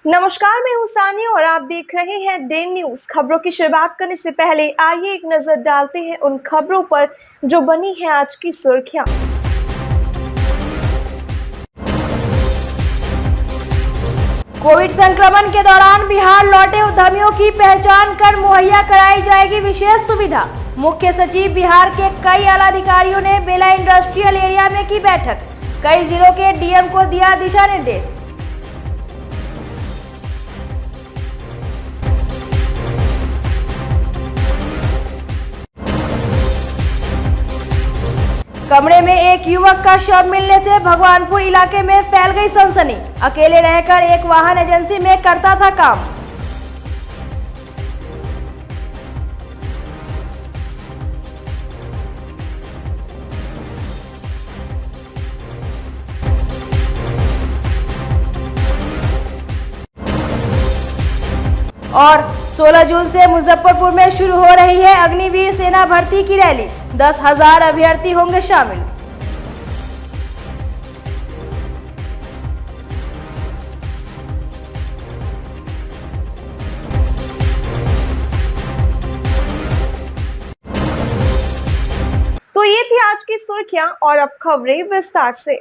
नमस्कार, मैं हूं सानिया और आप देख रहे हैं डे न्यूज। खबरों की शुरुआत करने से पहले आइए एक नजर डालते हैं उन खबरों पर जो बनी है आज की सुर्खियां। कोविड संक्रमण के दौरान बिहार लौटे उद्यमियों की पहचान कर मुहैया कराई जाएगी विशेष सुविधा। मुख्य सचिव बिहार के कई आला अधिकारियों ने बेला इंडस्ट्रियल एरिया में की बैठक। कई जिलों के डीएम को दिया दिशा निर्देश। कमरे में एक युवक का शव मिलने से भगवानपुर इलाके में फैल गई सनसनी। अकेले रहकर एक वाहन एजेंसी में करता था काम। और 16 जून से मुजफ्फरपुर में शुरू हो रही है अग्निवीर सेना भर्ती की रैली। 10,000 अभ्यर्थी होंगे शामिल। तो ये थी आज की सुर्खियां और अब खबरें विस्तार से।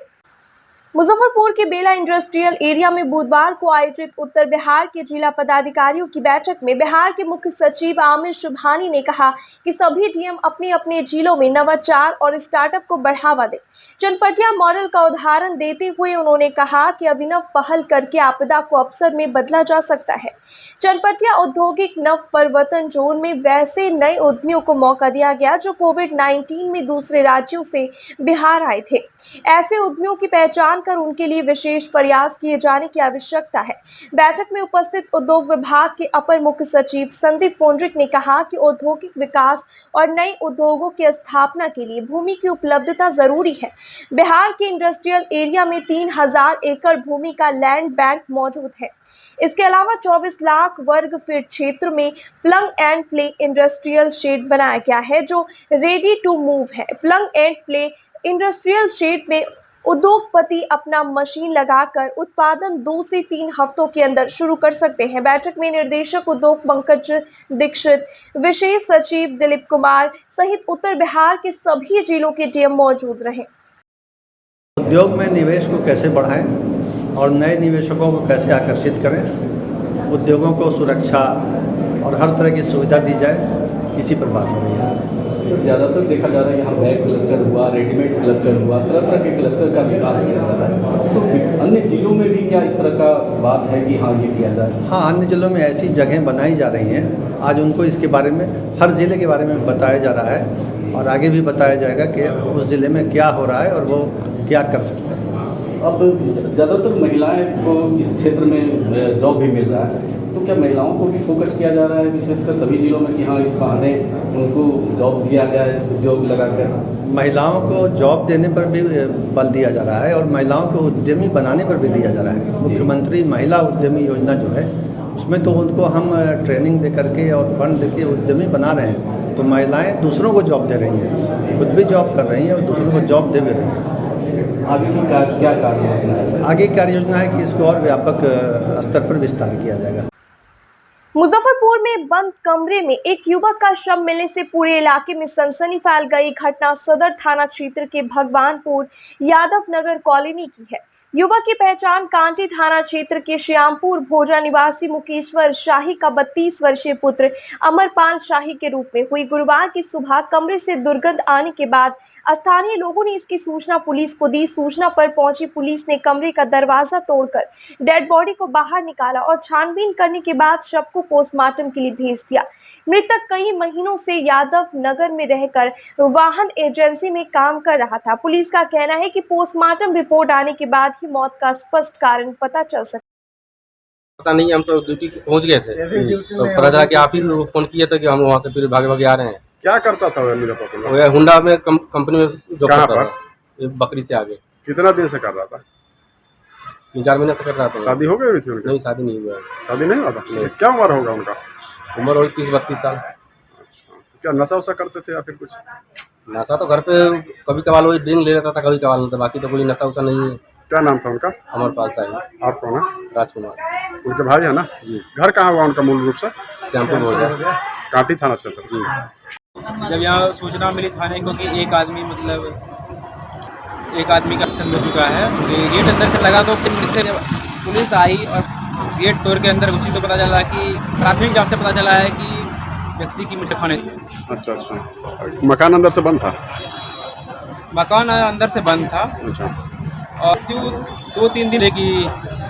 मुजफ्फरपुर के बेला इंडस्ट्रियल एरिया में बुधवार को आयोजित उत्तर बिहार के जिला पदाधिकारियों की बैठक में बिहार के मुख्य सचिव आमिर सुबहानी ने कहा कि सभी डीएम अपने अपने जिलों में नवाचार और स्टार्टअप को बढ़ावा दें। चनपटिया मॉडल का उदाहरण देते हुए उन्होंने कहा कि अभिनव पहल करके आपदा को अवसर में बदला जा सकता है। चनपटिया औद्योगिक नव परिवर्तन जोन में वैसे नए उद्यमियों को मौका दिया गया जो कोविड-19 में दूसरे राज्यों से बिहार आए थे। ऐसे उद्यमियों की पहचान कर उनके लिए विशेष प्रयास किए जाने की आवश्यकता है। बैठक में उपस्थित उद्योग विभाग के अपर मुख्य सचिव संदीप पुंडरिक ने कहा कि औद्योगिक विकास और नए उद्योगों की स्थापना के लिए भूमि की उपलब्धता जरूरी है। बिहार के इंडस्ट्रियल एरिया में 3,000 एकड़ भूमि का लैंड बैंक मौजूद है। इसके अलावा 24 लाख वर्ग फीट क्षेत्र में plug and play industrial shed बनाया गया है जो रेडी टू मूव है। Plug and play industrial shed में उद्योगपति अपना मशीन लगाकर उत्पादन 2 से 3 हफ्तों के अंदर शुरू कर सकते हैं। बैठक में निर्देशक उद्योग पंकज दीक्षित, विशेष सचिव दिलीप कुमार सहित उत्तर बिहार के सभी जिलों के डीएम मौजूद रहे। उद्योग में निवेश को कैसे बढ़ाएं और नए निवेशकों को कैसे आकर्षित करें, उद्योगों को सुरक्षा और हर तरह की सुविधा दी जाए, इसी पर बात हो रही है। ज़्यादातर देखा जा रहा है यहाँ बैग क्लस्टर हुआ, रेडीमेड क्लस्टर हुआ, तरह तरह के क्लस्टर का विकास किया जा रहा है। तो अन्य जिलों में भी क्या इस तरह का बात है कि हाँ ये किया जाए? हाँ, अन्य जिलों में ऐसी जगहें बनाई जा रही हैं। आज उनको इसके बारे में, हर ज़िले के बारे में बताया जा रहा है और आगे भी बताया जाएगा कि उस ज़िले में क्या हो रहा है और वो क्या कर सकते हैं। अब ज़्यादातर महिलाएं को इस क्षेत्र में जॉब भी मिल रहा है, तो क्या महिलाओं को भी फोकस किया जा रहा है विशेषकर सभी जिलों में कि हाँ इस बहाने उनको जॉब दिया जाए, उद्योग लगाकर? महिलाओं को जॉब देने पर भी बल दिया जा रहा है और महिलाओं को उद्यमी बनाने पर भी दिया जा रहा है। मुख्यमंत्री महिला उद्यमी योजना जो है उसमें तो उनको हम ट्रेनिंग दे करके और फंड देके उद्यमी बना रहे हैं। तो महिलाएं दूसरों को जॉब दे रही हैं, खुद भी जॉब कर रही हैं और दूसरों को जॉब दे भी रही हैं। आगे की क्या कार्य योजना है? आगे की कार्य योजना है कि इसको और व्यापक स्तर पर विस्तार किया जाएगा। मुजफ्फरपुर में बंद कमरे में एक युवक का शव मिलने से पूरे इलाके में सनसनी फैल गई। घटना सदर थाना क्षेत्र के भगवानपुर यादव नगर कॉलोनी की है। युवक की पहचान कांटी थाना क्षेत्र के श्यामपुर भोजा निवासी मुकेश्वर शाही का 32 वर्षीय पुत्र अमरपाल शाही के रूप में हुई। गुरुवार की सुबह कमरे से दुर्गंध आने के बाद स्थानीय लोगों ने इसकी सूचना पुलिस को दी। सूचना पर पहुंची पुलिस ने कमरे का दरवाजा तोड़कर डेड बॉडी को बाहर निकाला और छानबीन करने के बाद शव को पोस्टमार्टम के लिए भेज दिया। मृतक कई महीनों से यादव नगर में रहकर वाहन एजेंसी में काम कर रहा था। पुलिस का कहना है कि पोस्टमार्टम रिपोर्ट आने के बाद ही मौत का स्पष्ट कारण पता चल सका। पता नहीं, हम तो ड्यूटी पहुंच गए थे तो पता चला कि आप ही फोन किए थे कि हम वहाँ से फिर भागे भागे आ रहे हैं। क्या करता था वो हुंडा में कंपनी में जॉब करता था, बकरी से आगे। कितना दिन से कर रहा था? 3-4 महीने से कर रहा था। शादी हो गई थी उनकी? नहीं, शादी नहीं हुआ। शादी नहीं हुआ था? क्या उम्र होगा उनका? उम्र होगी 30-32 साल। अच्छा, तो क्या नशा वशा करते थे या फिर कुछ? नशा तो घर पे कभी कभार वही ड्रिंक ले लेता था, कभी कभार लेता, बाकी तो कोई नशा वशा नहीं है। क्या नाम था उनका? अमरपाल शाही। आप कौन है? राजकुमार। उनके भाई है ना जी। घर कहाँ हुआ उनका मूल रूप से? श्यामपुर बोल रहे हैं। कांटी थाना क्षेत्र। जी। जब यहाँ सूचना मिली थाने को कि एक आदमी का एक्सीडेंट हो चुका है, तो गेट अंदर से लगा तो फिर जब पुलिस आई और गेट तोड़ के अंदर घुसी तो पता चला कि प्राथमिक जांच से पता चला है कि व्यक्ति की मृत्यु होने थी। अच्छा अच्छा, मकान अंदर से बंद था? मकान अंदर से बंद था अच्छा, और 2-3 दिन की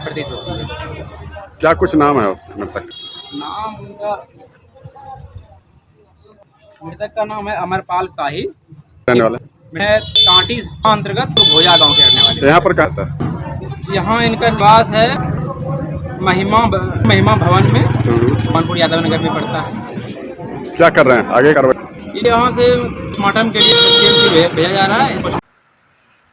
प्रतीत होती है। क्या कुछ नाम है उस मृतक? नाम उनका, मृतक का नाम है अमरपाल शाही, रहने वाले? मैं कांटी अंतर्गत तो भोजा गांव के रहने वाले। यहाँ पर कहाँ था? यहाँ इनका निवास है महिमा भवन में, कानपुर यादव नगर में पड़ता है। क्या कर रहे हैं आगे कार्रवाई? ये यहाँ से पोस्टमार्टम के लिए भेजा जा रहा है।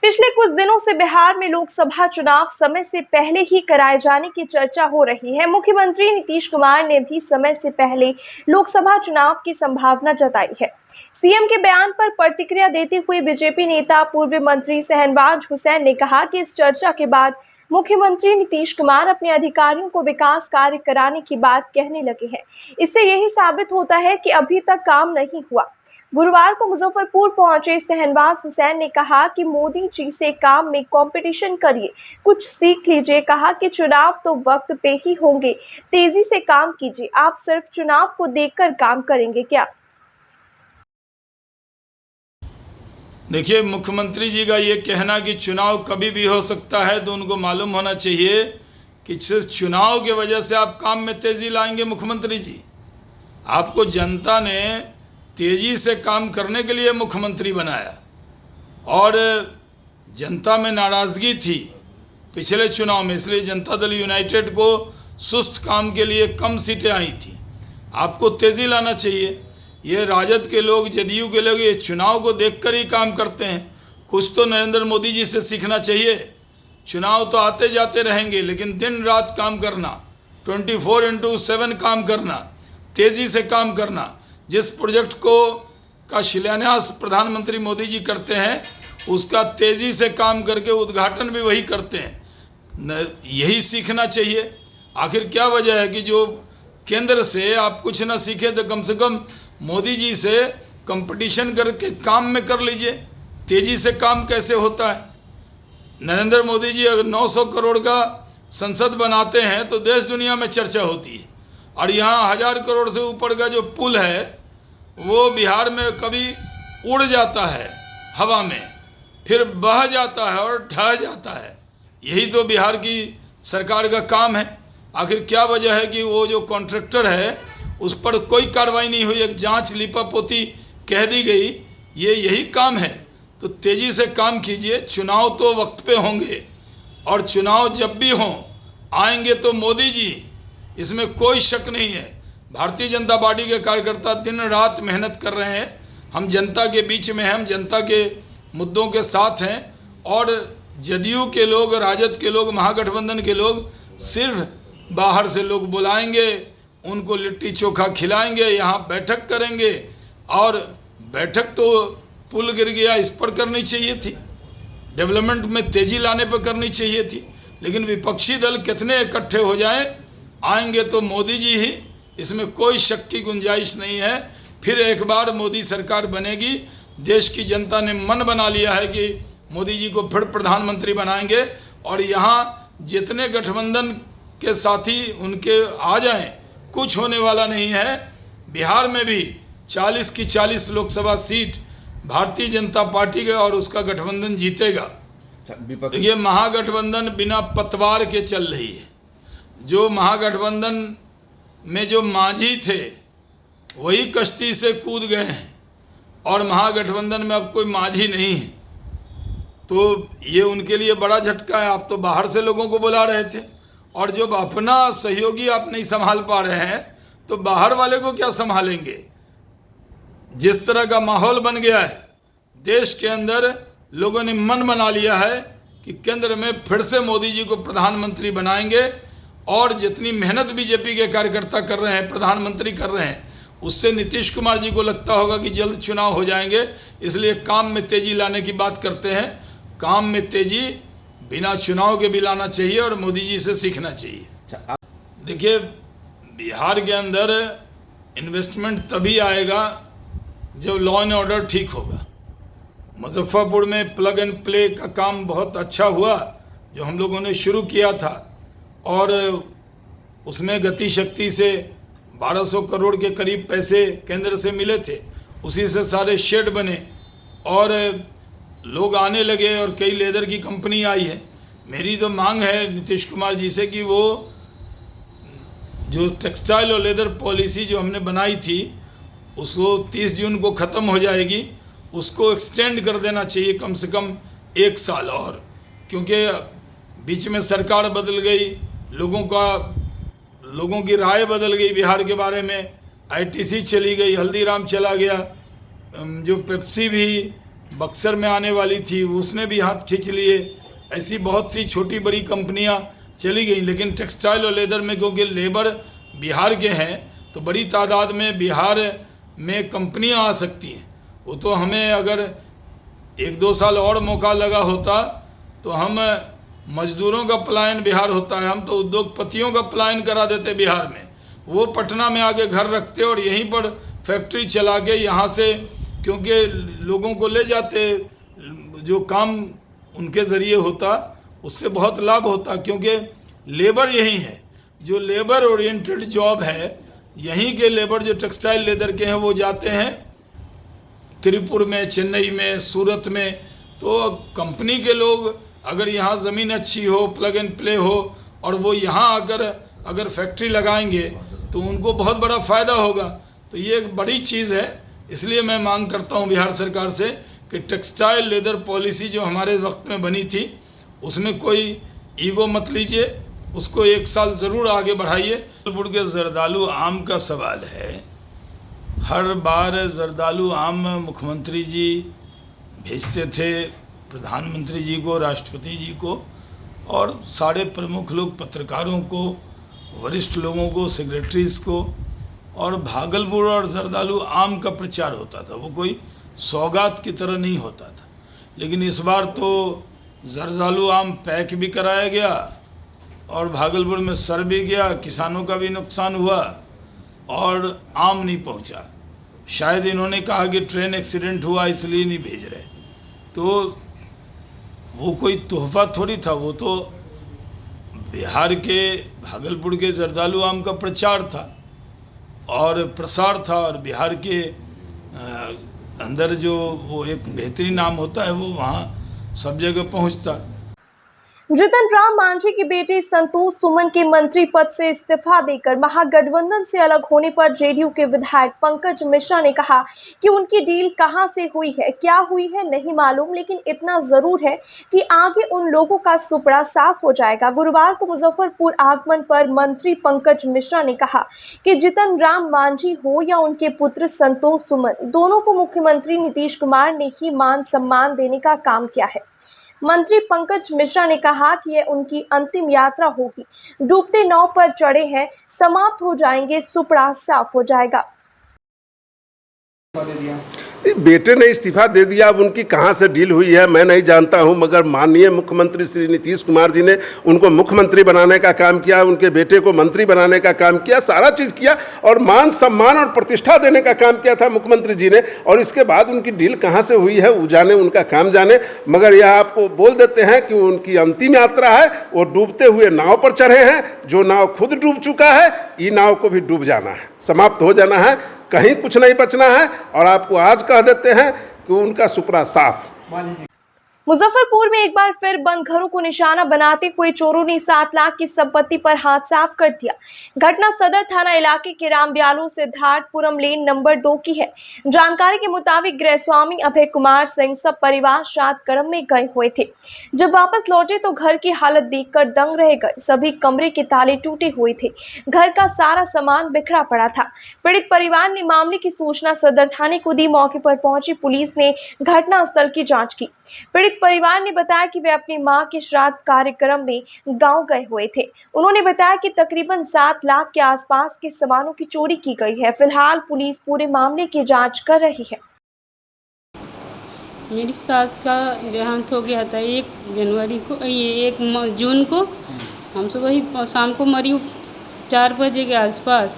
पिछले कुछ दिनों से बिहार में लोकसभा चुनाव समय से पहले ही कराए जाने की चर्चा हो रही है। मुख्यमंत्री नीतीश कुमार ने भी समय से पहले लोकसभा चुनाव की संभावना जताई है। सीएम के बयान पर प्रतिक्रिया देते हुए बीजेपी नेता पूर्व मंत्री शहनवाज हुसैन ने कहा कि इस चर्चा के बाद मुख्यमंत्री नीतीश कुमार अपने अधिकारियों को विकास कार्य कराने की बात कहने लगे हैं। इससे यही साबित होता है कि अभी तक काम नहीं हुआ। गुरुवार को मुजफ्फरपुर पहुंचे शहनवाज हुसैन ने कहा कि मोदी जी से काम में कंपटीशन करिए, कुछ सीख लीजिए। कहा कि चुनाव तो वक्त पे ही होंगे, तेजी से काम कीजिए। आप सिर्फ चुनाव को देखकर काम करेंगे क्या? देखिए, मुख्यमंत्री जी का ये कहना कि चुनाव कभी भी हो सकता है, तो उनको मालूम होना चाहिए कि सिर्फ चुनाव के वजह से आप काम में तेज़ी लाएंगे। मुख्यमंत्री जी, आपको जनता ने तेज़ी से काम करने के लिए मुख्यमंत्री बनाया और जनता में नाराज़गी थी पिछले चुनाव में, इसलिए जनता दल यूनाइटेड को सुस्त काम के लिए कम सीटें आई थी। आपको तेज़ी लाना चाहिए। ये राजद के लोग, जदयू के लोग ये चुनाव को देखकर ही काम करते हैं। कुछ तो नरेंद्र मोदी जी से सीखना चाहिए। चुनाव तो आते जाते रहेंगे, लेकिन दिन रात काम करना, 24/7 काम करना, तेज़ी से काम करना। जिस प्रोजेक्ट का शिलान्यास प्रधानमंत्री मोदी जी करते हैं, उसका तेज़ी से काम करके उद्घाटन भी वही करते हैं। यही सीखना चाहिए। आखिर क्या वजह है कि जो केंद्र से आप कुछ ना सीखे, तो कम से कम मोदी जी से कंपटीशन करके काम में कर लीजिए। तेज़ी से काम कैसे होता है? नरेंद्र मोदी जी अगर 900 करोड़ का संसद बनाते हैं तो देश दुनिया में चर्चा होती है, और यहाँ 1000 करोड़ से ऊपर का जो पुल है वो बिहार में कभी उड़ जाता है हवा में, फिर बह जाता है और ढह जाता है। यही तो बिहार की सरकार का काम है। आखिर क्या वजह है कि वो जो कॉन्ट्रैक्टर है उस पर कोई कार्रवाई नहीं हुई, एक जांच लिपापोती कह दी गई। यही काम है। तो तेज़ी से काम कीजिए। चुनाव तो वक्त पे होंगे, और चुनाव जब भी हों आएंगे तो मोदी जी, इसमें कोई शक नहीं है। भारतीय जनता पार्टी के कार्यकर्ता दिन रात मेहनत कर रहे हैं। हम जनता के बीच में हैं, हम जनता के मुद्दों के साथ हैं। और जदयू के लोग, राजद के लोग, महागठबंधन के लोग सिर्फ बाहर से लोग बुलाएंगे, उनको लिट्टी चोखा खिलाएंगे, यहाँ बैठक करेंगे। और बैठक तो पुल गिर गया इस पर करनी चाहिए थी, डेवलपमेंट में तेज़ी लाने पर करनी चाहिए थी। लेकिन विपक्षी दल कितने इकट्ठे हो जाएं, आएंगे तो मोदी जी ही, इसमें कोई शक की गुंजाइश नहीं है। फिर एक बार मोदी सरकार बनेगी। देश की जनता ने मन बना लिया है कि मोदी जी को फिर प्रधानमंत्री बनाएंगे। और यहाँ जितने गठबंधन के साथी उनके आ जाएं, कुछ होने वाला नहीं है। बिहार में भी 40 की 40 लोकसभा सीट भारतीय जनता पार्टी का और उसका गठबंधन जीतेगा। ये महागठबंधन बिना पतवार के चल रही है। जो महागठबंधन में जो मांझी थे वही कश्ती से कूद गए हैं, और महागठबंधन में अब कोई मांझी नहीं है। तो ये उनके लिए बड़ा झटका है। आप तो बाहर से लोगों को बुला रहे थे, और जब अपना सहयोगी आप नहीं संभाल पा रहे हैं तो बाहर वाले को क्या संभालेंगे? जिस तरह का माहौल बन गया है देश के अंदर, लोगों ने मन बना लिया है कि केंद्र में फिर से मोदी जी को प्रधानमंत्री बनाएंगे। और जितनी मेहनत बीजेपी के कार्यकर्ता कर रहे हैं, प्रधानमंत्री कर रहे हैं, उससे नीतीश कुमार जी को लगता होगा कि जल्द चुनाव हो जाएंगे, इसलिए काम में तेज़ी लाने की बात करते हैं। काम में तेज़ी बिना चुनाव के भी लाना चाहिए और मोदी जी से सीखना चाहिए। देखिए, बिहार के अंदर इन्वेस्टमेंट तभी आएगा जब लॉ एंड ऑर्डर ठीक होगा। मुजफ्फरपुर में प्लग एंड प्ले का काम बहुत अच्छा हुआ जो हम लोगों ने शुरू किया था, और उसमें गति शक्ति से 1200 करोड़ के करीब पैसे केंद्र से मिले थे, उसी से सारे शेड बने और लोग आने लगे और कई लेदर की कंपनी आई है। मेरी तो मांग है नीतीश कुमार जी से कि वो जो टेक्सटाइल और लेदर पॉलिसी जो हमने बनाई थी उसको 30 जून को ख़त्म हो जाएगी, उसको एक्सटेंड कर देना चाहिए कम से कम 1 साल और, क्योंकि बीच में सरकार बदल गई, लोगों की राय बदल गई बिहार के बारे में। आईटीसी चली गई, हल्दीराम चला गया, जो पेप्सी भी बक्सर में आने वाली थी उसने भी हाथ खींच लिए। ऐसी बहुत सी छोटी बड़ी कंपनियां चली गई, लेकिन टेक्सटाइल और लेदर में क्योंकि लेबर बिहार के हैं तो बड़ी तादाद में बिहार में कंपनियां आ सकती हैं। वो तो हमें अगर 1-2 साल और मौका लगा होता तो हम मजदूरों का पलायन बिहार होता है, हम तो उद्योगपतियों का पलायन करा देते बिहार में। वो पटना में आके घर रखते और यहीं पर फैक्ट्री चला के यहाँ से, क्योंकि लोगों को ले जाते, जो काम उनके ज़रिए होता उससे बहुत लाभ होता, क्योंकि लेबर यही है, जो लेबर ओरिएंटेड जॉब है, यहीं के लेबर जो टेक्सटाइल लेदर के हैं वो जाते हैं त्रिपुर में, चेन्नई में, सूरत में। तो कंपनी के लोग अगर यहाँ ज़मीन अच्छी हो, प्लग एंड प्ले हो और वो यहाँ आकर अगर फैक्ट्री लगाएंगे तो उनको बहुत बड़ा फ़ायदा होगा। तो ये एक बड़ी चीज़ है, इसलिए मैं मांग करता हूँ बिहार सरकार से कि टेक्सटाइल लेदर पॉलिसी जो हमारे वक्त में बनी थी उसमें कोई ईगो मत लीजिए, उसको 1 साल ज़रूर आगे बढ़ाइए। भागलपुर के जरदालू आम का सवाल है, हर बार जरदालू आम मुख्यमंत्री जी भेजते थे प्रधानमंत्री जी को, राष्ट्रपति जी को और सारे प्रमुख लोग, पत्रकारों को, वरिष्ठ लोगों को, सेक्रेटरीज़ को, और भागलपुर और जरदालू आम का प्रचार होता था। वो कोई सौगात की तरह नहीं होता था। लेकिन इस बार तो जरदालू आम पैक भी कराया गया और भागलपुर में सड़ भी गया, किसानों का भी नुकसान हुआ और आम नहीं पहुंचा। शायद इन्होंने कहा कि ट्रेन एक्सीडेंट हुआ इसलिए नहीं भेज रहे। तो वो कोई तोहफा थोड़ी था, वो तो बिहार के भागलपुर के जरदालू आम का प्रचार था और प्रसार था, और बिहार के अंदर जो वो एक बेहतरीन आम होता है वो वहाँ सब जगह पहुँचता। जीतन राम मांझी के बेटे संतोष सुमन के मंत्री पद से इस्तीफा देकर महागठबंधन से अलग होने पर जेडीयू के विधायक पंकज मिश्रा ने कहा कि उनकी डील कहां से हुई है, क्या हुई है नहीं मालूम, लेकिन इतना जरूर है कि आगे उन लोगों का सुपड़ा साफ हो जाएगा। गुरुवार को मुजफ्फरपुर आगमन पर मंत्री पंकज मिश्रा ने कहा कि जीतन राम मांझी हो या उनके पुत्र संतोष सुमन, दोनों को मुख्यमंत्री नीतीश कुमार ने ही मान सम्मान देने का काम किया है। मंत्री पंकज मिश्रा ने कहा कि यह उनकी अंतिम यात्रा होगी, डूबते नाव पर चढ़े हैं, समाप्त हो जाएंगे, सुपड़ा साफ हो जाएगा। बेटे ने इस्तीफा दे दिया। अब उनकी कहाँ से डील हुई है मैं नहीं जानता हूं, मगर माननीय मुख्यमंत्री श्री नीतीश कुमार जी ने उनको मुख्यमंत्री बनाने का काम किया, उनके बेटे को मंत्री बनाने का काम किया, सारा चीज़ किया और मान सम्मान और प्रतिष्ठा देने का काम किया था मुख्यमंत्री जी ने। और इसके बाद उनकी डील कहाँ से हुई है वो जाने, उनका काम जाने, मगर यह आपको बोल देते हैं कि उनकी अंतिम यात्रा है, वो डूबते हुए नाव पर चढ़े हैं। जो नाव खुद डूब चुका है, ये नाव को भी डूब जाना है, समाप्त हो जाना है, कहीं कुछ नहीं बचना है। और आपको आज कह देते हैं कि उनका सुपड़ा साफ। मुजफ्फरपुर में एक बार फिर बंद घरों को निशाना बनाते हुए चोरों ने 7 लाख की संपत्ति पर हाथ साफ कर दिया। घटना सदर थाना इलाके के रामब्यालू सिद्धार्थपुरम लेन नंबर 2 की है। जानकारी के मुताबिक गृहस्वामी अभय कुमार सिंह सब परिवार श्राद्ध कर्म में गए हुए थे। जब वापस लौटे तो घर की हालत देखकर दंग रह गए। सभी कमरे के ताले टूटे हुए थे, घर का सारा सामान बिखरा पड़ा था। पीड़ित परिवार ने मामले की सूचना सदर थाने को दी। मौके पर पहुंची पुलिस ने घटनास्थल की जाँच की। पीड़ित परिवार ने बताया कि वे अपनी मां के श्राद्ध कार्यक्रम में गांव गए हुए थे। उन्होंने बताया कि तकरीबन 7 लाख के आसपास के सामानों की चोरी की गई है। फिलहाल पुलिस पूरे मामले की जांच कर रही है। मेरी सास का देहांत हो गया था 1 जनवरी को, 1 जून को। हम सब वही शाम को मरी 4 बजे के आसपास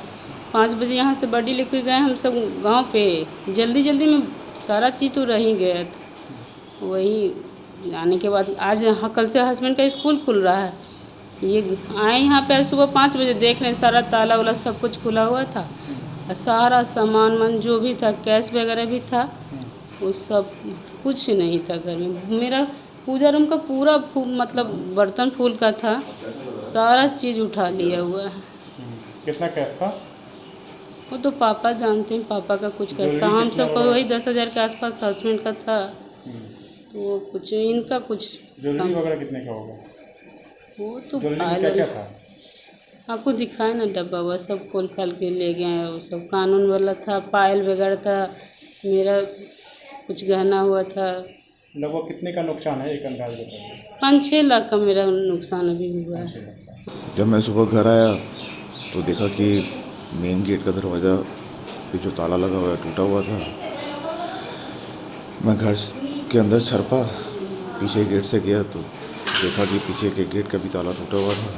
5 बजे यहाँ से बॉडी लेकर गए हम सब गांव पे। जल्दी जल्दी में सारा चीज़ तो रह ही गया था। वही आने के बाद आज कल से हस्बैंड का स्कूल खुल रहा है, ये आए यहाँ पे सुबह 5 बजे, देख रहे सारा ताला वाला सब कुछ खुला हुआ था और सारा सामान जो भी था, कैश वगैरह भी था, वो सब कुछ नहीं था घर में। मेरा पूजा रूम का पूरा मतलब बर्तन फूल का था, सारा चीज़ उठा लिया हुआ है। कितना कैश था? वो तो पापा जानते हैं, पापा का कुछ कैश था। हम सब का वही 10,000 के आसपास हस्बैंड का था, तो वो कुछ इनका कुछ ज्वेलरी वगैरह कितने का होगा? वो तो क्या था? आपको दिखाए ना डब्बा, वह सब खोल खाल के ले गए हैं। वो सब कानून वाला था, पायल वगैरह था, मेरा कुछ गहना हुआ था। लगभग कितने का नुकसान है, एक अंदाज बताइए? 5-6 लाख का मेरा नुकसान अभी भी हुआ है। जब मैं सुबह घर आया तो देखा कि मेन गेट का दरवाज़ा पे जो ताला लगा हुआ है टूटा हुआ था। मैं घर के अंदर छरपा, पीछे गेट से गया तो देखा कि पीछे के गेट का भी ताला टूटा हुआ था।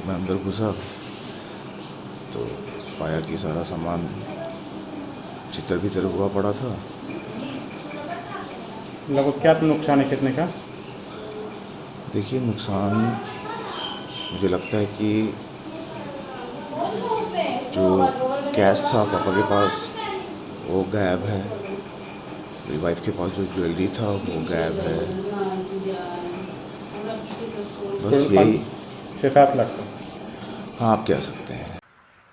मैं अंदर घुसा तो पाया कि सारा सामान चितर भीतर हुआ पड़ा था। लगभग क्या नुकसान है, कितने का? देखिए, नुकसान मुझे लगता है कि जो कैश था पापा के पास वो गायब है, मेरी वाइफ के पास जो ज्वेलरी था वो गायब है। बस यही 6-7 लाख। हाँ, आप कह सकते हैं।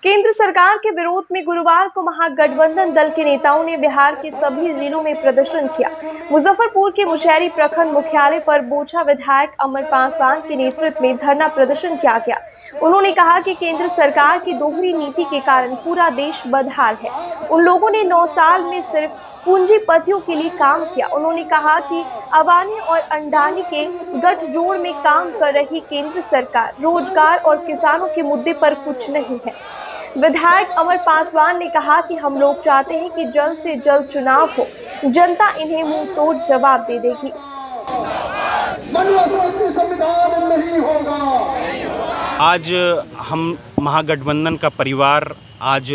केंद्र सरकार के विरोध में गुरुवार को महागठबंधन दल के नेताओं ने बिहार के सभी जिलों में प्रदर्शन किया। मुजफ्फरपुर के मुशहरी प्रखंड मुख्यालय पर बोचहा विधायक अमर पासवान के नेतृत्व में धरना प्रदर्शन किया गया। उन्होंने कहा कि केंद्र सरकार की दोहरी नीति के कारण पूरा देश बदहाल है। उन लोगों ने 9 साल में सिर्फ पूंजीपतियों के लिए काम किया। उन्होंने कहा कि अबानी और अंडानी के गठजोड़ में काम कर रही केंद्र सरकार रोजगार और किसानों के मुद्दे पर कुछ नहीं है। विधायक अमर पासवान ने कहा कि हम लोग चाहते हैं कि जल्द से जल्द चुनाव हो, जनता इन्हें मुंह तोड़ जवाब दे देगी। आज हम महागठबंधन का परिवार आज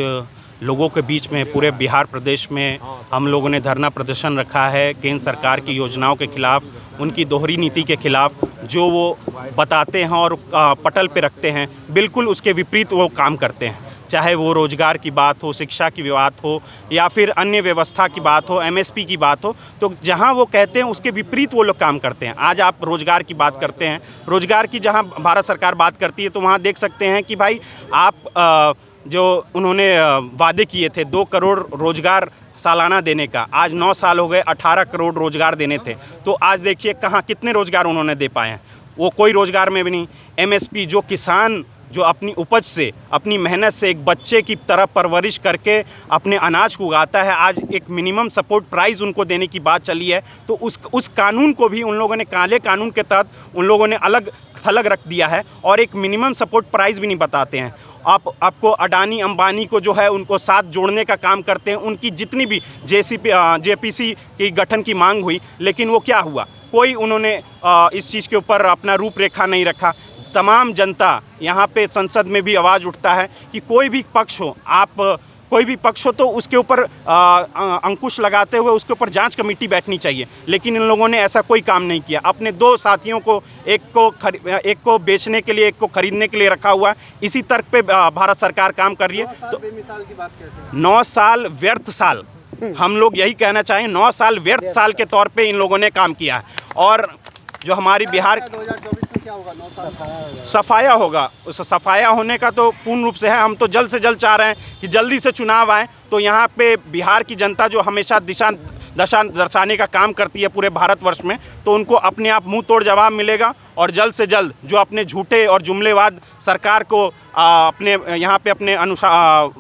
लोगों के बीच में पूरे बिहार प्रदेश में हम लोगों ने धरना प्रदर्शन रखा है केंद्र सरकार की योजनाओं के खिलाफ, उनकी दोहरी नीति के खिलाफ। जो वो बताते हैं और पटल पे रखते हैं, बिल्कुल उसके विपरीत वो काम करते हैं। चाहे वो रोजगार की बात हो, शिक्षा की बात हो या फिर अन्य व्यवस्था की बात हो, एमएसपी की बात हो, तो जहां वो कहते हैं उसके विपरीत वो लोग काम करते हैं। आज आप रोजगार की बात करते हैं, रोजगार की जहां भारत सरकार बात करती है तो वहां देख सकते हैं कि भाई आप जो उन्होंने वादे किए थे 2 करोड़ रोजगार सालाना देने का, आज 9 साल हो गए, 18 करोड़ रोजगार देने थे। तो आज देखिए कहाँ कितने रोजगार उन्होंने दे पाए हैं, वो कोई रोजगार में भी नहीं। एमएसपी जो किसान जो अपनी उपज से, अपनी मेहनत से एक बच्चे की तरह परवरिश करके अपने अनाज को उगाता है, आज एक मिनिमम सपोर्ट प्राइस उनको देने की बात चली है। तो उस कानून को भी उन लोगों ने, काले कानून के तहत उन लोगों ने अलग थलग रख दिया है और एक मिनिमम सपोर्ट प्राइस भी नहीं बताते हैं। आपको अडानी अंबानी को जो है उनको साथ जोड़ने का काम करते हैं। उनकी जितनी भी जेपीसी की गठन की मांग हुई, लेकिन वो क्या हुआ, कोई उन्होंने इस चीज़ के ऊपर अपना रूपरेखा नहीं रखा। तमाम जनता यहाँ पे संसद में भी आवाज़ उठता है कि कोई भी पक्ष हो, आप कोई भी पक्ष हो तो उसके ऊपर अंकुश लगाते हुए उसके ऊपर जांच कमेटी बैठनी चाहिए, लेकिन इन लोगों ने ऐसा कोई काम नहीं किया। अपने 2 साथियों को, एक को बेचने के लिए, एक को खरीदने के लिए रखा हुआ है। इसी तर्क पे भारत सरकार काम कर रही है। तो 9 साल व्यर्थ साल, हम लोग यही कहना चाहें, 9 साल व्यर्थ साल के तौर पे इन लोगों ने काम किया है। और जो हमारी बिहार 2024 में क्या होगा? 9 साल सफाया होगा, उस सफाया होने का तो पूर्ण रूप से है। हम तो जल्द से जल्द चाह रहे हैं कि जल्दी से चुनाव आए, तो यहाँ पे बिहार की जनता जो हमेशा दशा दर्शाने का काम करती है पूरे भारतवर्ष में, तो उनको अपने आप मुंह तोड़ जवाब मिलेगा। और जल्द से जल्द जो अपने झूठे और जुमलेवाद सरकार को अपने यहाँ पे अपने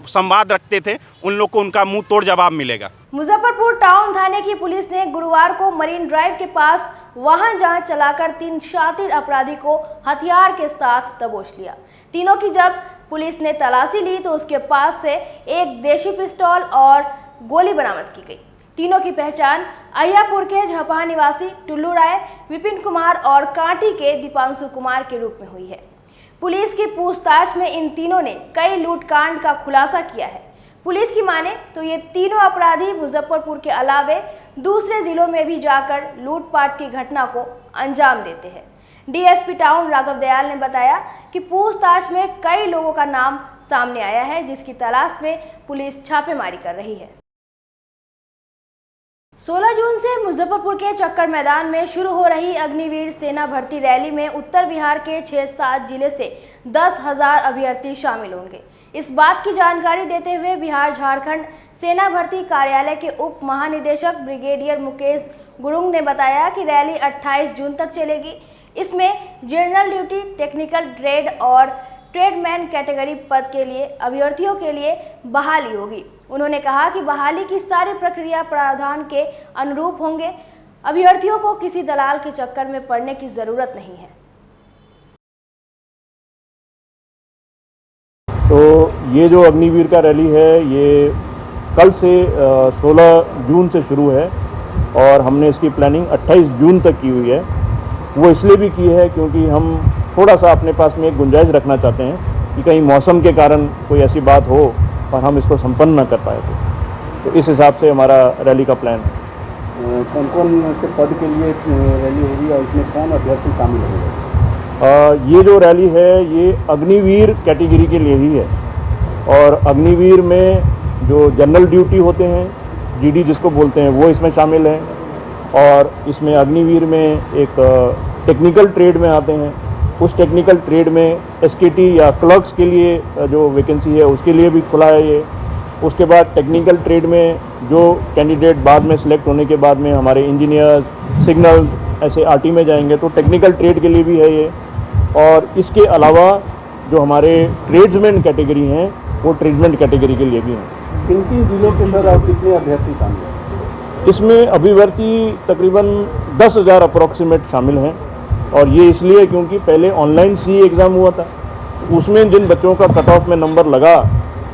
संवाद रखते थे, उन लोग को उनका मुंह तोड़ जवाब मिलेगा। मुजफ्फरपुर टाउन थाने की पुलिस ने गुरुवार को मरीन ड्राइव के पास वाहन जांच चलाकर 3 शातिर अपराधी को हथियार के साथ दबोच लिया। तीनों की जब पुलिस ने तलाशी ली तो उसके पास से एक देशी पिस्तौल और गोली बरामद की गई। तीनों की पहचान अय्यापुर के झपहा निवासी टुल्लू राय, विपिन कुमार और कांटी के दीपांशु कुमार के रूप में हुई है। पुलिस की पूछताछ में इन तीनों ने कई लूटकांड का खुलासा किया है। पुलिस की माने तो ये तीनों अपराधी मुजफ्फरपुर के अलावे दूसरे जिलों में भी जाकर लूटपाट की घटना को अंजाम देते हैं। डीएसपी टाउन राघव दयाल ने बताया कि पूछताछ में कई लोगों का नाम सामने आया है, जिसकी तलाश में पुलिस छापेमारी कर रही है। 16 जून से मुजफ्फरपुर के चक्कर मैदान में शुरू हो रही अग्निवीर सेना भर्ती रैली में उत्तर बिहार के 6-7 जिले से 10,000 अभ्यर्थी शामिल होंगे। इस बात की जानकारी देते हुए बिहार झारखंड सेना भर्ती कार्यालय के उप महानिदेशक ब्रिगेडियर मुकेश गुरुंग ने बताया कि रैली 28 जून तक चलेगी। इसमें जनरल ड्यूटी, टेक्निकल ट्रेड और ट्रेडमैन कैटेगरी पद के लिए अभ्यर्थियों के लिए बहाली होगी। उन्होंने कहा कि बहाली की सारी प्रक्रिया प्रावधान के अनुरूप होंगे। अभ्यर्थियों को किसी दलाल के चक्कर में पड़ने की जरूरत नहीं है। तो ये जो अग्निवीर का रैली है ये कल से 16 जून से शुरू है और हमने इसकी प्लानिंग 28 जून तक की हुई है। वो इसलिए भी की है क्योंकि हम थोड़ा सा अपने पास में एक गुंजाइश रखना चाहते हैं कि कहीं मौसम के कारण कोई ऐसी बात हो और हम इसको संपन्न न कर पाए तो इस हिसाब से हमारा रैली का प्लान है। कौन कौन से पद के लिए रैली होगी और इसमें कौन अभ्यर्थी शामिल होंगे? ये जो रैली है ये अग्निवीर कैटेगरी के लिए ही है और अग्निवीर में जो जनरल ड्यूटी होते हैं, जीडी जिसको बोलते हैं, वो इसमें शामिल हैं और इसमें अग्निवीर में एक टेक्निकल ट्रेड में आते हैं। उस टेक्निकल ट्रेड में एसकेटी या क्लर्क्स के लिए जो वैकेंसी है उसके लिए भी खुला है ये। उसके बाद टेक्निकल ट्रेड में जो कैंडिडेट बाद में सिलेक्ट होने के बाद में हमारे इंजीनियर, सिग्नल ऐसे आरटी में जाएंगे तो टेक्निकल ट्रेड के लिए भी है ये। और इसके अलावा जो हमारे ट्रेड्समैन कैटेगरी हैं वो ट्रेडमैन कैटेगरी के लिए भी हैं। किन जिलों के सर और कितने अभ्यर्थी शामिल हैं? इसमें अभ्यर्थी तकरीबन 10,000 अप्रॉक्सीमेट शामिल हैं और ये इसलिए क्योंकि पहले ऑनलाइन सी एग्ज़ाम हुआ था, उसमें जिन बच्चों का कट ऑफ में नंबर लगा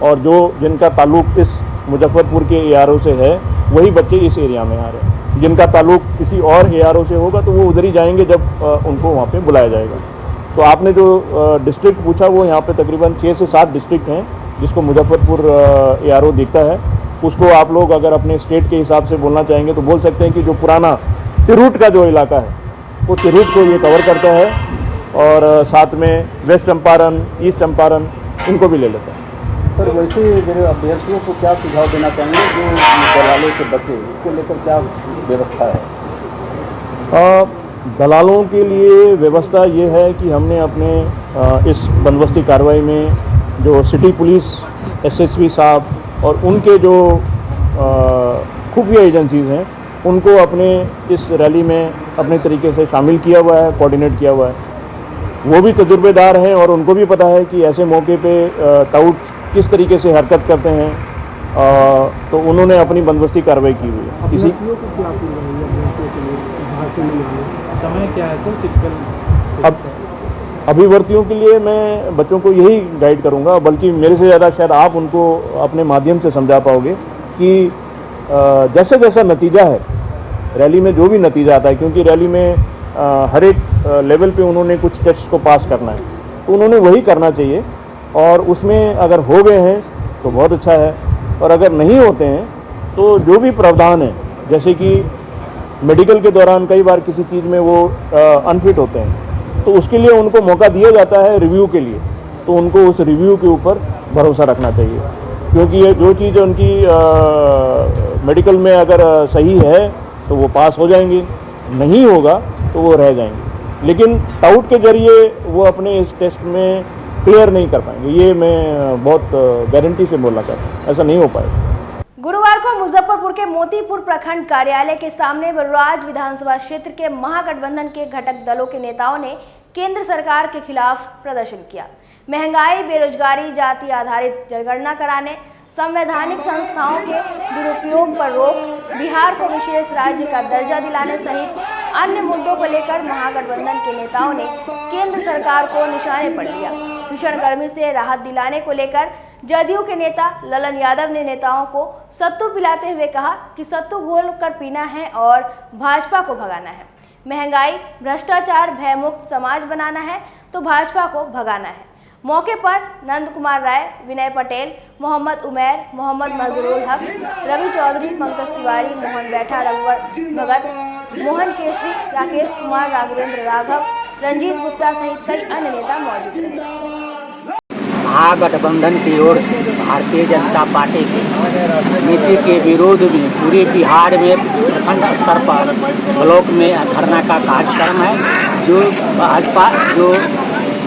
और जो जिनका ताल्लुक इस मुजफ्फरपुर के ARO से है वही बच्चे इस एरिया में आ रहे हैं। जिनका ताल्लुक किसी और ARO से होगा तो वो उधर ही जाएंगे जब उनको वहाँ पे बुलाया जाएगा। तो आपने जो डिस्ट्रिक्ट पूछा वो यहाँ पे तकरीबन 6 से 7 डिस्ट्रिक्ट हैं जिसको मुजफ्फरपुर ARO देखता है। उसको आप लोग अगर अपने स्टेट के हिसाब से बोलना चाहेंगे तो बोल सकते हैं कि जो पुराना तिरूट का जो इलाका है वो तिरूट को ये कवर करता है और साथ में वेस्ट चंपारण, ईस्ट चंपारण इनको भी ले लेता है। सर वैसे मेरे अभ्यर्थियों को क्या सुझाव देना चाहेंगे जो दलालों से बचे, इसको लेकर क्या व्यवस्था है? दलालों के लिए व्यवस्था ये है कि हमने अपने इस बंदोबस्ती कार्रवाई में जो सिटी पुलिस, SSP साहब और उनके जो खुफिया एजेंसीज़ हैं उनको अपने इस रैली में अपने तरीके से शामिल किया हुआ है, कोऑर्डिनेट किया हुआ है। वो भी तजुर्बेदार हैं और उनको भी पता है कि ऐसे मौके पे टाउट किस तरीके से हरकत करते हैं, तो उन्होंने अपनी बंदोबस्ती कार्रवाई की हुई है। इसी समय क्या है सर? अब अभिवर्तियों के लिए मैं बच्चों को यही गाइड करूंगा, बल्कि मेरे से ज़्यादा शायद आप उनको अपने माध्यम से समझा पाओगे कि जैसा जैसा नतीजा है रैली में, जो भी नतीजा आता है, क्योंकि रैली में हर एक लेवल पे उन्होंने कुछ टेस्ट को पास करना है तो उन्होंने वही करना चाहिए और उसमें अगर हो गए हैं तो बहुत अच्छा है और अगर नहीं होते हैं तो जो भी प्रावधान है, जैसे कि मेडिकल के दौरान कई बार किसी चीज़ में वो अनफिट होते हैं तो उसके लिए उनको मौका दिया जाता है रिव्यू के लिए, तो उनको उस रिव्यू के ऊपर भरोसा रखना चाहिए क्योंकि ये जो चीज़ उनकी मेडिकल में अगर सही है तो वो पास हो जाएंगी, नहीं होगा तो वो रह जाएंगे, लेकिन टाउट के जरिए वो अपने इस टेस्ट में क्लियर नहीं कर पाएंगे। ये मैं बहुत गारंटी से बोलना चाहता हूँ, ऐसा नहीं हो पाएगा। गुरुवार को मुजफ्फरपुर के मोतीपुर प्रखंड कार्यालय के सामने बरुराज विधानसभा क्षेत्र के महागठबंधन के घटक दलों के नेताओं ने केंद्र सरकार के खिलाफ प्रदर्शन किया। महंगाई, बेरोजगारी, जाति आधारित जनगणना कराने, संवैधानिक संस्थाओं के दुरुपयोग पर रोक, बिहार को विशेष राज्य का दर्जा दिलाने सहित अन्य मुद्दों को लेकर महागठबंधन के नेताओं ने केंद्र सरकार को निशाने पर लिया। भीषण गर्मी से राहत दिलाने को लेकर जदयू के नेता ललन यादव ने नेताओं को सत्तू पिलाते हुए कहा कि सत्तू घोल कर पीना है और भाजपा को भगाना है। महंगाई, भ्रष्टाचार, भयमुक्त समाज बनाना है तो भाजपा को भगाना है। मौके पर नंद कुमार राय, विनय पटेल, मोहम्मद उमैर, मोहम्मद मजरूल हक, रवि चौधरी, पंकज तिवारी, मोहन बैठा, रघुवर भगत, मोहन केशरी, राकेश कुमार, राघवेंद्र राघव, रंजीत गुप्ता सहित कई अन्य नेता मौजूद रहे। महागठबंधन की ओर से भारतीय जनता पार्टी की नीति के विरोध में पूरे बिहार में प्रखंड स्तर पर ब्लॉक में धरना का कार्यक्रम है। जो भाजपा जो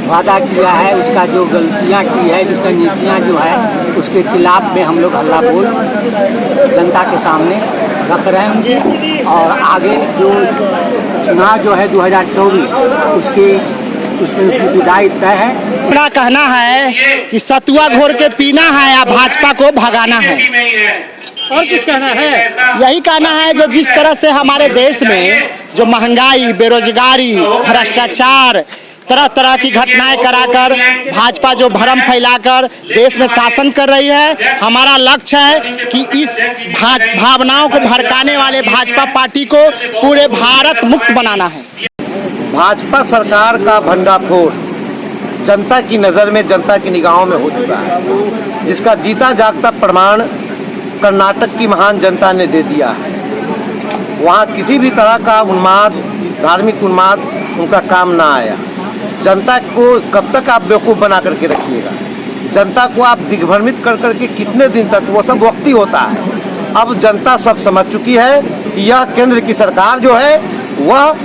वादा किया है, उसका जो गलतियां की है, जिसका नीतियां जो है, उसके खिलाफ में हम लोग हल्ला बोल जनता के सामने रख रहे हैं। और आगे जो चुनाव जो है 2024 उसमें उसकी विदाई तय है। मेरा कहना है कि सतुआ घोर के पीना है या भाजपा को भगाना है। और कुछ कहना है? यही कहना है जो जिस तरह से हमारे देश में जो महंगाई, बेरोजगारी, भ्रष्टाचार, तरह तरह की घटनाएं कराकर भाजपा जो भ्रम फैलाकर देश में शासन कर रही है, हमारा लक्ष्य है कि इस भावनाओं को भड़काने वाले भाजपा पार्टी को पूरे भारत मुक्त बनाना है। भाजपा सरकार का भंडाफोड़ जनता की नज़र में, जनता की निगाहों में हो चुका है, जिसका जीता जागता प्रमाण कर्नाटक की महान जनता ने दे दिया है। वहाँ किसी भी तरह का उन्माद, धार्मिक उन्माद उनका काम ना आया। जनता को कब तक आप बेवकूफ़ बना करके रखिएगा? जनता को आप दिग्भ्रमित कर करके कितने दिन तक? वो सब वक्ती होता है। अब जनता सब समझ चुकी है कि यह केंद्र की सरकार जो है वह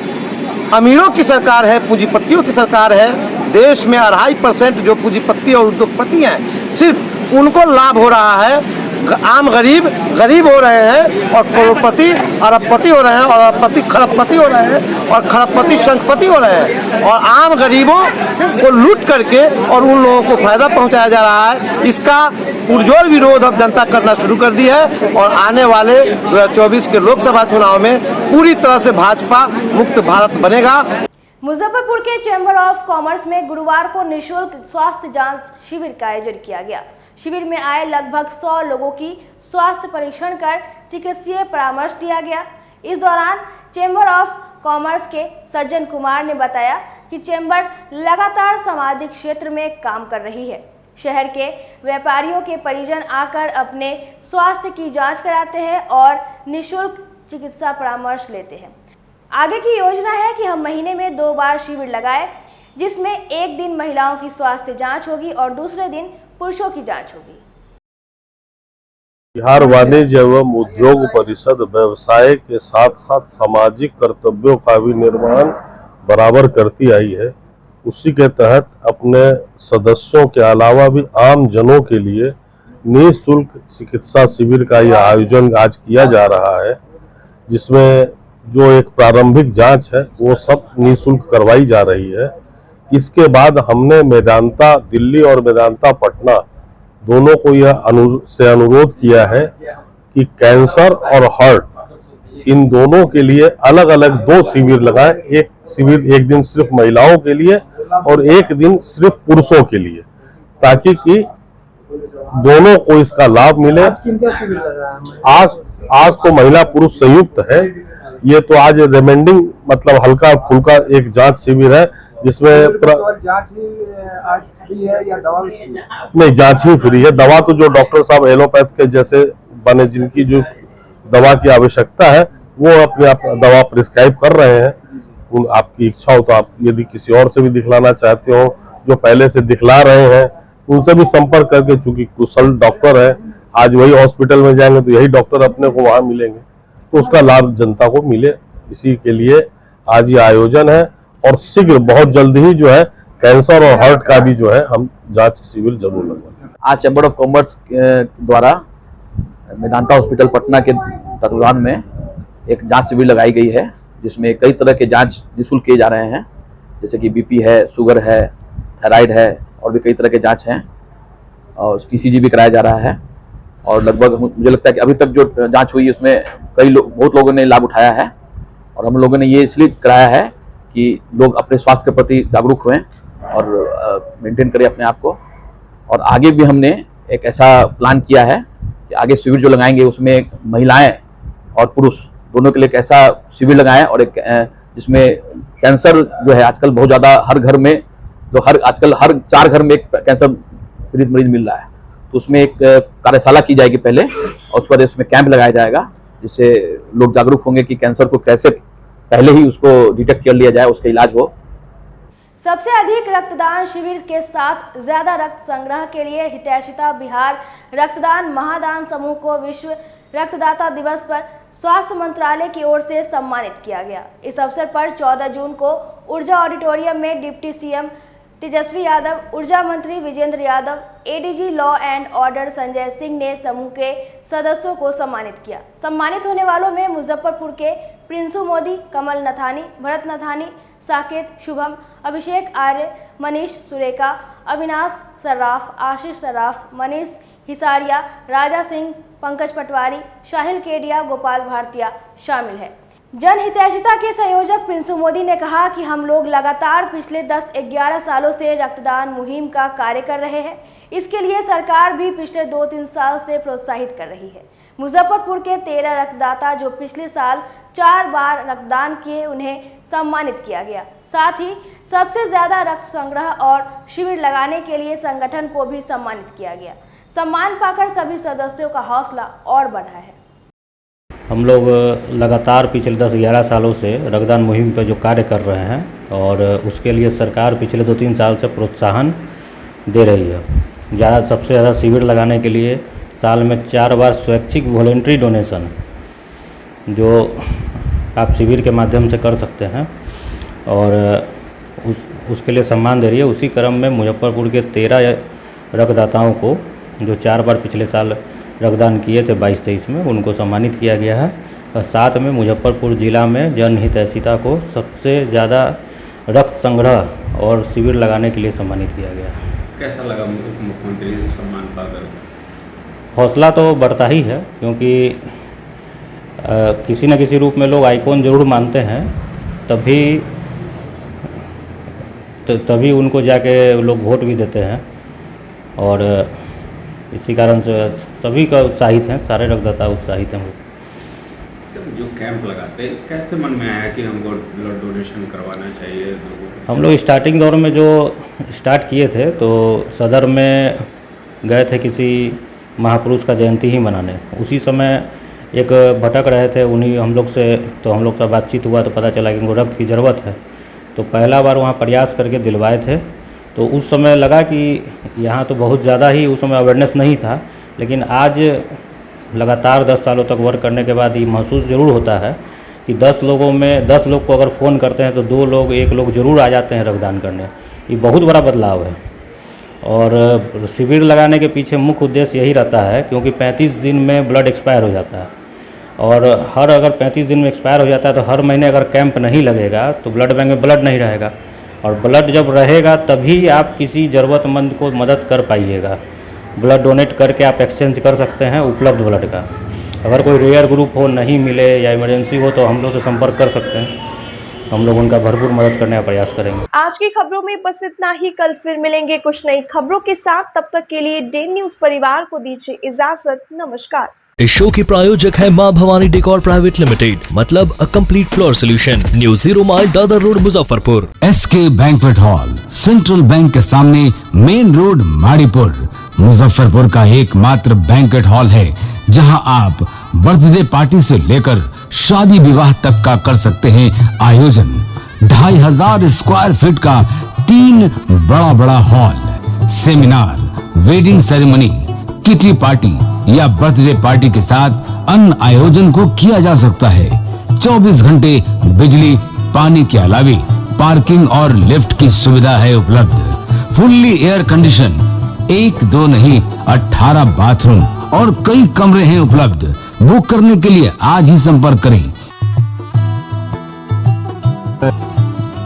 अमीरों की सरकार है, पूंजीपतियों की सरकार है। देश में 2.5% जो पूंजीपति और उद्योगपति हैं, सिर्फ उनको लाभ हो रहा है। आम गरीब गरीब हो रहे हैं और करोड़पति अरबपति हो रहे हैं, और अरबपति खरबपति हो रहे हैं, और खरबपति शंखपति हो रहे हैं। और आम गरीबों को लूट करके और उन लोगों को फायदा पहुंचाया जा रहा है। इसका पुरजोर विरोध अब जनता करना शुरू कर दी है। और आने वाले 2024 के लोकसभा चुनाव में पूरी तरह से भाजपा मुक्त भारत बनेगा। मुजफ्फरपुर के चैम्बर ऑफ कॉमर्स में गुरुवार को निःशुल्क स्वास्थ्य जांच शिविर का आयोजन किया गया। शिविर में आए लगभग 100 लोगों की स्वास्थ्य परीक्षण कर चिकित्सीय परामर्श दिया गया। इस दौरान चैम्बर ऑफ कॉमर्स के सज्जन कुमार ने बताया कि चैम्बर लगातार सामाजिक क्षेत्र में काम कर रही है। शहर के व्यापारियों के परिजन आकर अपने स्वास्थ्य की जांच कराते हैं और निःशुल्क चिकित्सा परामर्श लेते हैं। आगे की योजना है कि हम महीने में 2 बार शिविर लगाएं, जिसमें एक दिन महिलाओं की स्वास्थ्य जांच होगी और दूसरे दिन पुरुषों की जांच होगी। बिहार वाणिज्य एवं उद्योग परिषद व्यवसाय के साथ साथ सामाजिक कर्तव्यों का भी निर्वहन बराबर करती आई है। उसी के तहत अपने सदस्यों के अलावा भी आम जनों के लिए निःशुल्क चिकित्सा शिविर का यह आयोजन आज किया जा रहा है, जिसमें जो एक प्रारंभिक जांच है वो सब निःशुल्क करवाई जा रही है। इसके बाद हमने मेदांता दिल्ली और मेदांता पटना दोनों को यह अनुरोध किया है कि कैंसर और हार्ट इन दोनों के लिए अलग अलग 2 शिविर लगाएं। एक शिविर एक दिन सिर्फ महिलाओं के लिए और एक दिन सिर्फ पुरुषों के लिए, ताकि कि दोनों को इसका लाभ मिले। आज तो महिला पुरुष संयुक्त है। ये तो आज रिमाइंडिंग मतलब हल्का फुल्का एक जांच शिविर है, जिसमें जांच ही आज फ्री है या दवा भी फ्री है? नहीं, जांच ही फ्री है। दवा तो जो डॉक्टर साहब एलोपैथ के जैसे बने, जिनकी जो दवा की आवश्यकता है, वो अपने आप दवा प्रिस्क्राइब कर रहे हैं। आपकी इच्छा हो तो आप यदि किसी और से भी दिखलाना चाहते हो, जो पहले से दिखला रहे हैं उनसे भी संपर्क करके, चूंकि कुशल डॉक्टर है, आज वही हॉस्पिटल में जाएंगे तो यही डॉक्टर अपने को वहां मिलेंगे, तो उसका लाभ जनता को मिले, इसी के लिए आज ये आयोजन है। और शीघ्र बहुत जल्दी ही जो है कैंसर और हार्ट का भी जो है हम जांच शिविर जरूर लगवाएंगे। आज चैम्बर ऑफ कॉमर्स द्वारा मेदांता हॉस्पिटल पटना के तत्वाधान में एक जांच शिविर लगाई गई है, जिसमें कई तरह के जांच निःशुल्क किए जा रहे हैं, जैसे कि बीपी है, शुगर है, थायराइड है, और भी कई तरह के जांच हैं, और ईसीजी भी कराया जा रहा है। और लगभग मुझे लगता है कि अभी तक जो जांच हुई उसमें बहुत लोगों ने लाभ उठाया है। और हम लोगों ने ये इसलिए कराया है कि लोग अपने स्वास्थ्य के प्रति जागरूक हुए और मेंटेन करें अपने आप को। और आगे भी हमने एक ऐसा प्लान किया है कि आगे शिविर जो लगाएंगे उसमें महिलाएं और पुरुष दोनों के लिए एक ऐसा शिविर लगाएं, और एक जिसमें कैंसर जो है आजकल बहुत ज़्यादा हर घर में तो आजकल हर 4 घर में एक कैंसर पीड़ित मरीज मिल रहा है, तो उसमें एक कार्यशाला की जाएगी पहले, और उसके बाद इसमें कैंप लगाया जाएगा, जिससे लोग जागरूक होंगे कि कैंसर को कैसे पहले ही उसको डिटेक्ट कर लिया जाए, उसका इलाज हो। सबसे अधिक रक्तदान शिविर के साथ ज्यादा रक्त संग्रह के लिए हितैषिता बिहार रक्तदान महादान समूह को विश्व रक्तदाता दिवस पर स्वास्थ्य मंत्रालय की ओर से सम्मानित किया गया। इस अवसर पर 14 जून को ऊर्जा ऑडिटोरियम में डिप्टी सीएम तेजस्वी यादव, ऊर्जा मंत्री Vijendra Yadav, ADG law and order Sanjay Singh ने समूह के सदस्यों को सम्मानित किया। सम्मानित होने वालों में मुजफ्फरपुर के प्रिंसू मोदी, कमल नथानी, भरत नथानी, साकेत, शुभम, अभिषेक आर्य, मनीष सुरेखा, अविनाश सर्राफ, आशीष सर्राफ, मनीष हिसारिया, राजा सिंह, पंकज पटवारी, शाहिल केडिया, गोपाल भारतीय शामिल है। जन हितैषिता के संयोजक प्रिंसू मोदी ने कहा कि हम लोग लगातार पिछले 10-11 सालों से रक्तदान मुहिम का कार्य कर रहे हैं। इसके लिए सरकार भी पिछले 2-3 साल से प्रोत्साहित कर रही है। मुजफ्फरपुर के 13 रक्तदाता जो पिछले साल 4 बार रक्तदान किए, उन्हें सम्मानित किया गया। साथ ही सबसे ज्यादा रक्त संग्रह और शिविर लगाने के लिए संगठन को भी सम्मानित किया गया। सम्मान पाकर सभी सदस्यों का हौसला और बढ़ा है। हम लोग लगातार पिछले 10-11 सालों से रक्तदान मुहिम पर जो कार्य कर रहे हैं, और उसके लिए सरकार पिछले 2-3 साल से प्रोत्साहन दे रही है। सबसे ज़्यादा शिविर लगाने के लिए साल में 4 बार स्वैच्छिक वॉलेंट्री डोनेशन जो आप शिविर के माध्यम से कर सकते हैं, और उसके लिए सम्मान दे रही है। उसी क्रम में मुजफ्फरपुर के 13 रक्तदाताओं को जो 4 बार पिछले साल रक्तदान किए थे 22-23 में, उनको सम्मानित किया गया है। और साथ में मुजफ्फरपुर जिला में जन हितैषिता को सबसे ज़्यादा रक्त संग्रह और शिविर लगाने के लिए सम्मानित किया गया है। कैसा लगा मुख्यमंत्री से सम्मान पाकर? हौसला तो बढ़ता ही है, क्योंकि किसी न किसी रूप में लोग आइकॉन जरूर मानते हैं, तभी उनको जाके लोग वोट भी देते हैं, और इसी कारण से सभी का उत्साहित हैं, सारे रक्तदाता उत्साहित हैं। सर, जो कैंप लगाते हैं, कैसे मन में आया कि हमको ब्लड डोनेशन करवाना चाहिए लोगों को? हम लोग स्टार्टिंग दौर में जो स्टार्ट किए थे, तो सदर में गए थे किसी महापुरुष का जयंती ही मनाने। उसी समय एक भटक रहे थे, उन्हीं हम लोग से बातचीत हुआ, तो पता चला कि उनको रक्त की ज़रूरत है। तो पहला बार वहाँ प्रयास करके दिलवाए थे। तो उस समय लगा कि यहाँ तो बहुत ज़्यादा ही उस समय अवेयरनेस नहीं था, लेकिन आज लगातार 10 सालों तक वर्क करने के बाद ये महसूस ज़रूर होता है कि 10 लोगों में 10 लोग को अगर फ़ोन करते हैं तो 2 लोग 1 लोग ज़रूर आ जाते हैं रक्तदान करने। ये बहुत बड़ा बदलाव है। और शिविर लगाने के पीछे मुख्य उद्देश्य यही रहता है, क्योंकि 35 दिन में ब्लड एक्सपायर हो जाता है, और अगर 35 दिन में एक्सपायर हो जाता है तो हर महीने अगर कैंप नहीं लगेगा तो ब्लड बैंक में ब्लड नहीं रहेगा, और ब्लड जब रहेगा तभी आप किसी ज़रूरतमंद को मदद कर पाइएगा। ब्लड डोनेट करके आप एक्सचेंज कर सकते हैं उपलब्ध ब्लड का। अगर कोई रेयर ग्रुप हो, नहीं मिले या इमरजेंसी हो, तो हम लोग से संपर्क कर सकते हैं। हम लोग उनका भरपूर मदद करने का प्रयास करेंगे। आज की खबरों में बस इतना ही। कल फिर मिलेंगे कुछ नई खबरों के साथ। तब तक के लिए डे न्यूज़ परिवार को दीजिए इजाजत। नमस्कार। इस शो के प्रायोजक है मां भवानी डेकोर प्राइवेट लिमिटेड, मतलब a complete floor solution, new 0 mile Dadar road Muzaffarpur. SK banquet hall, central bank के सामने, मेन रोड माड़ीपुर। मुजफ्फरपुर का एकमात्र बैंक्वेट हॉल है जहां आप बर्थडे पार्टी से लेकर शादी विवाह तक का कर सकते हैं आयोजन। 2500 स्क्वायर फीट का 3 बड़ा hall, seminar, wedding ceremony, kitty party या बर्थडे पार्टी के साथ अन्य आयोजन को किया जा सकता है। 24 घंटे बिजली पानी के अलावे पार्किंग और लिफ्ट की सुविधा है उपलब्ध। फुल्ली एयर कंडीशन, 1 2 नहीं 18 बाथरूम और कई कमरे हैं उपलब्ध। बुक करने के लिए आज ही संपर्क करें।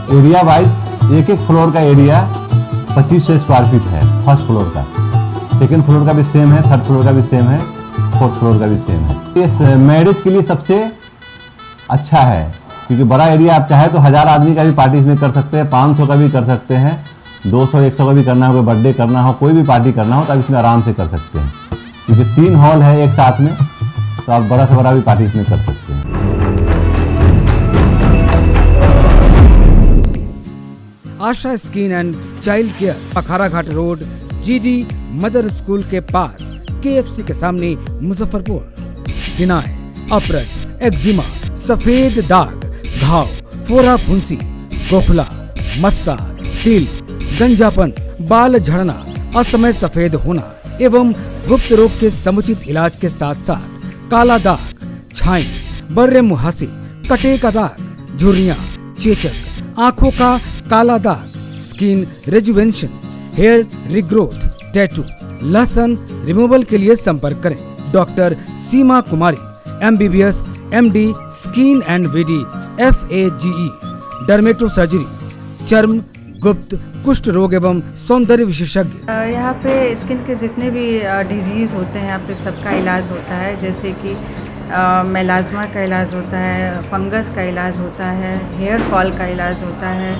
एरिया वाइज एक फ्लोर का एरिया 2500 स्क्वायर फीट है। फर्स्ट फ्लोर का, सेकंड फ्लोर का भी सेम है, थर्ड फ्लोर का भी सेम है, फोर्थ फ्लोर का भी सेम है। ये मैरिज के लिए सबसे अच्छा है, क्योंकि बड़ा एरिया आप चाहे तो 1000 आदमी का भी पार्टी इसमें कर सकते हैं, 500 का भी कर सकते हैं, 200-100 का भी करना हो, कोई बर्थडे करना हो, कोई भी पार्टी करना हो तो आप इसमें आराम से कर सकते हैं। क्योंकि 3 हॉल है एक साथ में, तो आप बड़ा से बड़ा भी पार्टी इसमें कर सकते हैं। Asha skin and child care, Akhara Ghat road, GD mother school के पास, KFC के सामने, मुजफ्फरपुर। फिनाइल, अप्रस, एक्जिमा, सफेद दाग, घाव, फोड़ा फुंसी, गोखला, मस्सा, तिल, गंजापन, बाल झड़ना, असमय सफेद होना एवं गुप्त रोग के समुचित इलाज के साथ साथ काला दाग, छाई, बर्रे मुहासे, कटे का दाग, झुर्रियां, चेचक, आंखों का काला दाग, स्किन रेजुवेंशन, हेयर रिग्रोथ, टैटू, लहसन रिमूवल के लिए संपर्क करें doctor Seema Kumari, MBBS, MD, skin and VD, FAGE, dermato surgery, चर्म, गुप्त, कुष्ठ रोग एवं सौंदर्य विशेषज्ञ। यहाँ पे स्किन के जितने भी डिजीज़ होते हैं यहाँ पे सबका इलाज होता है, जैसे कि मेलाज्मा का इलाज होता है, फंगस का इलाज होता है, हेयर फॉल का इलाज होता है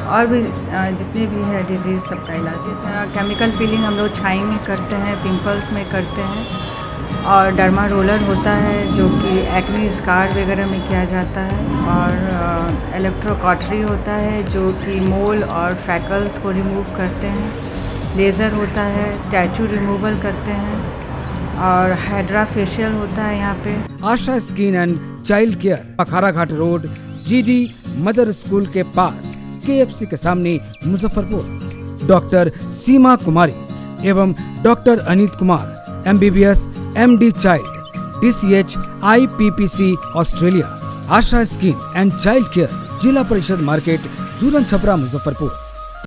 और भी जितने भी है डिजीज़ सबका इलाज। केमिकल पीलिंग हम लोग छाई में करते हैं, पिंपल्स में करते हैं और डर्मा रोलर होता है जो कि एक्ने स्कार वगैरह में किया जाता है और इलेक्ट्रोकॉटरी होता है जो कि मोल और फ्रैकल्स को रिमूव करते हैं, लेज़र होता है, टैटू रिमूवल करते हैं और हाइड्रा फेशियल होता है यहाँ पे। Asha skin and child care, Akhara Ghat road, GD mother school के पास, KFC के सामने, मुजफ्फरपुर। डॉक्टर सीमा कुमारी एवं doctor Aneet Kumar, MBBS, MD child, DCH, IPPC Australia. Asha skin and child care, जिला परिषद मार्केट, जूलन छपरा, मुजफ्फरपुर।